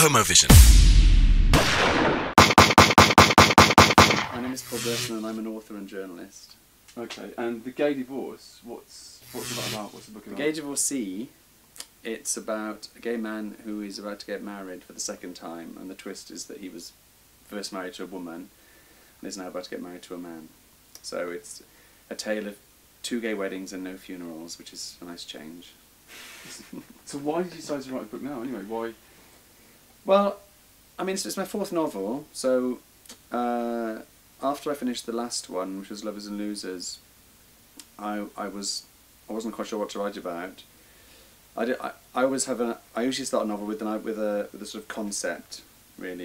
Homovision. My name is Burston and I'm an author and journalist. Okay, and the Gay Divorce, what's that about? What's the book about? The Gay Divorcee, it's about a gay man who is about to get married for the second time, and the twist is that he was first married to a woman and is now about to get married to a man. So it's a tale of 2 gay weddings and no funerals, which is a nice change. So why did you decide to write a book now, anyway? Why? Well, I mean, it's my 4th novel, so after I finished the last one, which was Lovers and Losers, I wasn't quite sure what to write about. I usually start a novel with a sort of concept, really.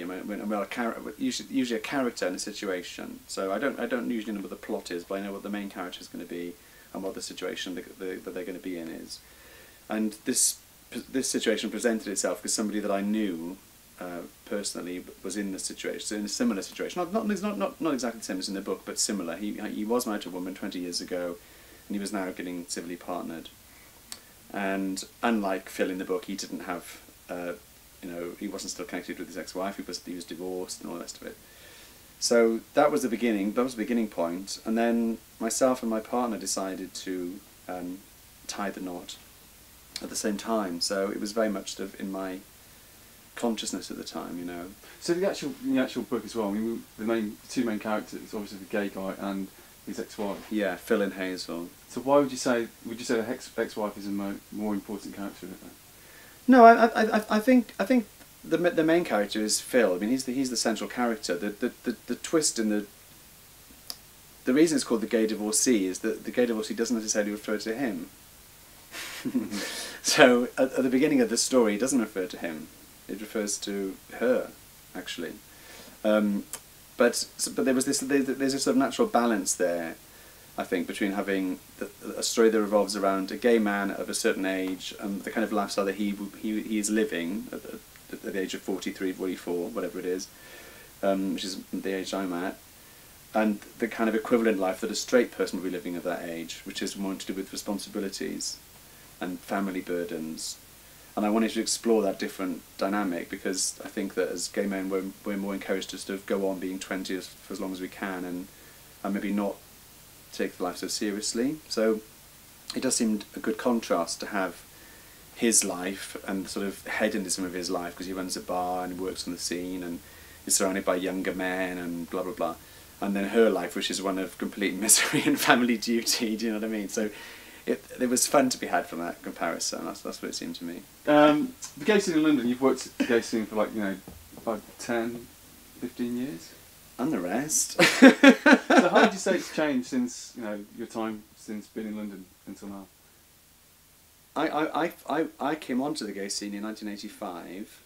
Usually a character and a situation. So I don't usually know what the plot is, but I know what the main character is going to be and what the situation that they're going to be in is. And this situation presented itself because somebody that I knew personally was in this situation, so in a similar situation. Not exactly the same as in the book, but similar. He was married to a woman 20 years ago, and he was now getting civilly partnered. And unlike Phil in the book, he didn't have, he wasn't still connected with his ex-wife. He was divorced and all the rest of it. So that was the beginning. That was the beginning point. And then myself and my partner decided to tie the knot at the same time. So it was very much sort of in my consciousness at the time, So in the actual book as well, I mean, the 2 main characters, obviously the gay guy and his ex-wife. Yeah, Phil and Hazel. So why would you say the ex-wife is a more important character in it then? No, I think the main character is Phil. I mean, he's the central character. The twist in the reason it's called the Gay Divorcee is that the Gay Divorcee doesn't necessarily refer to him. So at the beginning of the story, it doesn't refer to him. It refers to her, actually. But there's a sort of natural balance there, I think, between having a story that revolves around a gay man of a certain age and the kind of lifestyle that he is living at the age of 43, 44, whatever it is, which is the age I'm at, and the kind of equivalent life that a straight person would be living at that age, which is more to do with responsibilities and family burdens. And I wanted to explore that different dynamic because I think that as gay men we're more encouraged to sort of go on being 20 for as long as we can and maybe not take life so seriously. So it does seem a good contrast to have his life and sort of hedonism of his life because he runs a bar and works on the scene and is surrounded by younger men and blah blah blah, and then her life, which is one of complete misery and family duty. Do you know what I mean? So it was fun to be had from that comparison. That's what it seemed to me. The gay scene in London, you've worked at the gay scene for like, about 10, 15 years? And the rest. So how would you say it's changed since, your time since being in London until now? I came onto the gay scene in 1985,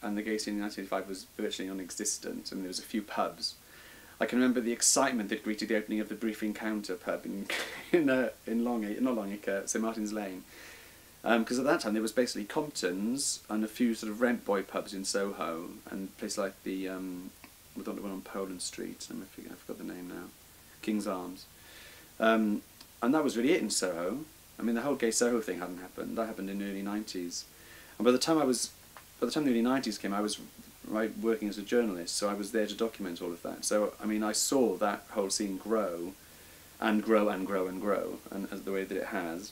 and the gay scene in 1985 was virtually non-existent. I mean, there was a few pubs. I can remember the excitement that greeted the opening of the Brief Encounter pub in St Martin's Lane. Because at that time there was basically Compton's and a few sort of rent boy pubs in Soho, and places like the one on Poland Street, I forgot the name now, King's Arms. And that was really it in Soho. I mean, the whole gay Soho thing hadn't happened. That happened in the early 90s. And by the time the early 90s came, I was working as a journalist, so I was there to document all of that. So I mean, I saw that whole scene grow and grow and grow and grow, and as the way that it has.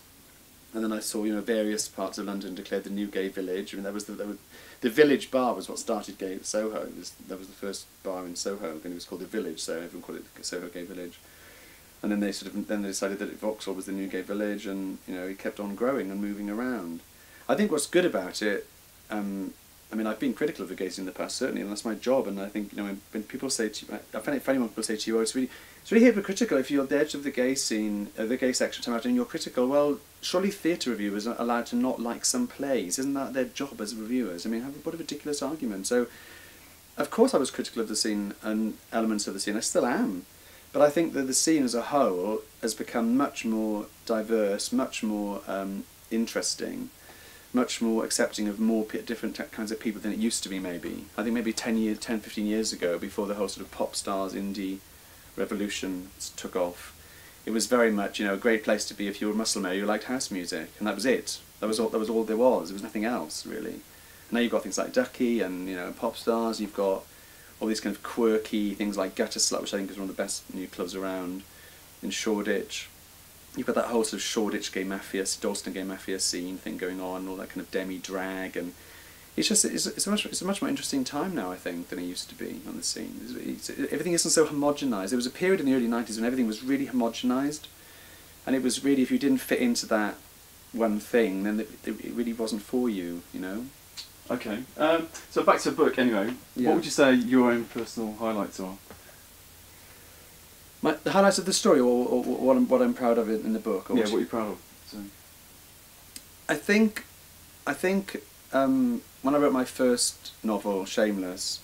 And then I saw various parts of London declared the new gay village. I mean, the Village Bar was what started gay Soho. That was the first bar in Soho, and it was called the Village, so everyone called it the Soho Gay Village. And then they decided that Vauxhall was the new gay village, and it kept on growing and moving around. I think what's good about it. I mean, I've been critical of the gay scene in the past, certainly, and that's my job. And I think, when people say to you, I find it funny when people say to you, "Oh, it's really hypocritical if you're the edge of the gay scene, the gay section, come out and you're critical." Well, surely theatre reviewers are allowed to not like some plays. Isn't that their job as reviewers? I mean, what a ridiculous argument. So, of course, I was critical of the scene and elements of the scene. I still am. But I think that the scene as a whole has become much more diverse, much more interesting, much more accepting of more different kinds of people than it used to be, maybe. I think maybe 10, 15 years ago, before the whole sort of pop stars, indie revolution took off, it was very much, a great place to be if you were a muscle man, you liked house music, and that was it. That was all there was. There was nothing else, really. Now you've got things like Ducky and, you know, Pop Stars. You've got all these kind of quirky things like Gutter Slut, which I think is one of the best new clubs around, in Shoreditch. You've got that whole sort of Shoreditch gay mafia, Dalston gay mafia scene thing going on, all that kind of demi-drag, and it's a much more interesting time now, I think, than it used to be on the scene. Everything isn't so homogenised. There was a period in the early 90s when everything was really homogenised, and it was really, if you didn't fit into that one thing, then it really wasn't for you, you know? Okay, so back to the book anyway. Yeah. What would you say your own personal highlights are? The highlights of the story, or what I'm proud of in the book? Or Yeah, what you're proud of. So. I think when I wrote my first novel, Shameless,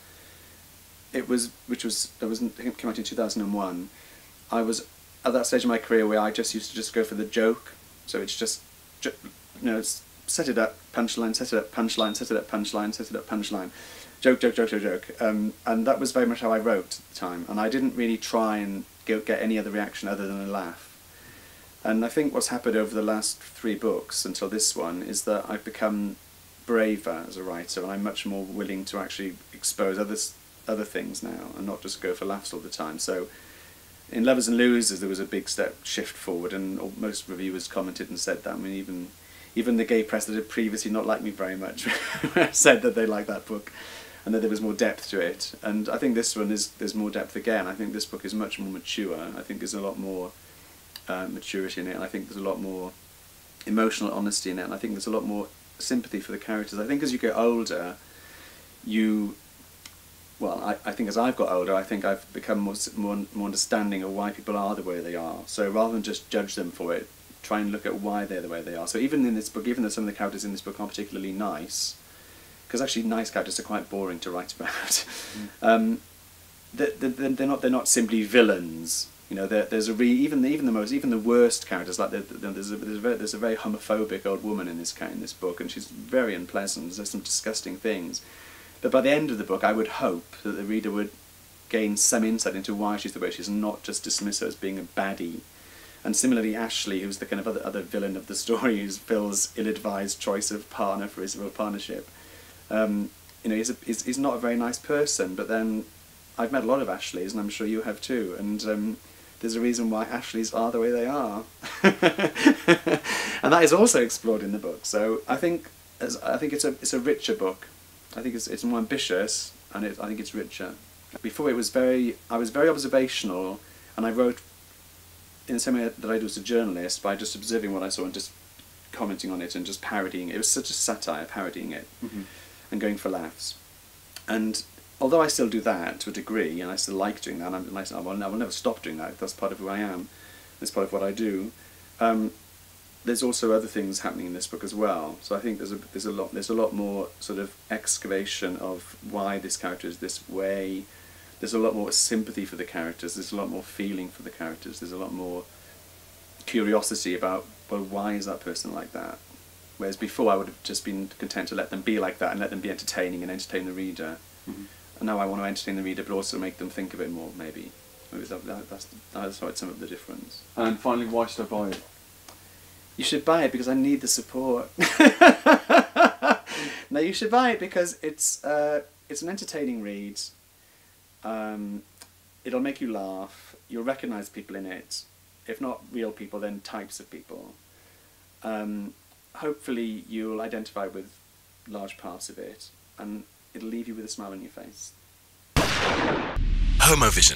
came out in 2001. I was at that stage of my career where I just used to just go for the joke. So it's just you know, set it up, punchline, set it up, punchline, set it up, punchline, set it up, punchline, joke, joke, joke, joke, joke. And that was very much how I wrote at the time. And I didn't really try and get any other reaction other than a laugh. And I think what's happened over the last 3 books until this one is that I've become braver as a writer, and I'm much more willing to actually expose other things now and not just go for laughs all the time. So in Lovers and Losers there was a big shift forward, and most reviewers commented and said that. I mean, even the gay press that had previously not liked me very much said that they liked that book and that there was more depth to it. And I think this one there's more depth again. I think this book is much more mature. I think there's a lot more maturity in it, and I think there's a lot more emotional honesty in it, and I think there's a lot more sympathy for the characters. I think as you get older, I think as I've got older, I think I've become more understanding of why people are the way they are. So rather than just judge them for it, try and look at why they're the way they are. So even in this book, even though some of the characters in this book aren't particularly nice, because actually nice characters are quite boring to write about, they're not simply villains. You know, there's even the worst characters, like there's a very homophobic old woman in this book, and she's very unpleasant. There's some disgusting things, but by the end of the book, I would hope that the reader would gain some insight into why she's the way she is, and not just dismiss her as being a baddie. And similarly, Ashley, who's the kind of other villain of the story, who's Phil's ill-advised choice of partner for his real partnership. You know, he's not a very nice person. But then I've met a lot of Ashleys, and I'm sure you have too. And there's a reason why Ashleys are the way they are, and that is also explored in the book. So I think it's a richer book. I think it's more ambitious, and I think it's richer. Before I was very observational, and I wrote in the same way that I do as a journalist, by just observing what I saw and just commenting on it and just parodying it. It was such a satire, parodying it, and going for laughs. And although I still do that to a degree, and I still like doing that, and I will never stop doing that. That's part of who I am. That's part of what I do. There's also other things happening in this book as well. So I think there's a lot more sort of excavation of why this character is this way. There's a lot more sympathy for the characters. There's a lot more feeling for the characters. There's a lot more curiosity about, well, why is that person like that? Whereas before I would have just been content to let them be like that and let them be entertaining and entertain the reader. And now I want to entertain the reader, but also make them think a bit more, maybe. That's some of the difference. And finally, why should I buy it? You should buy it because I need the support. No, you should buy it because it's an entertaining read. It'll make you laugh. You'll recognise people in it. If not real people, then types of people. Hopefully you'll identify with large parts of it, and it'll leave you with a smile on your face. Homovision.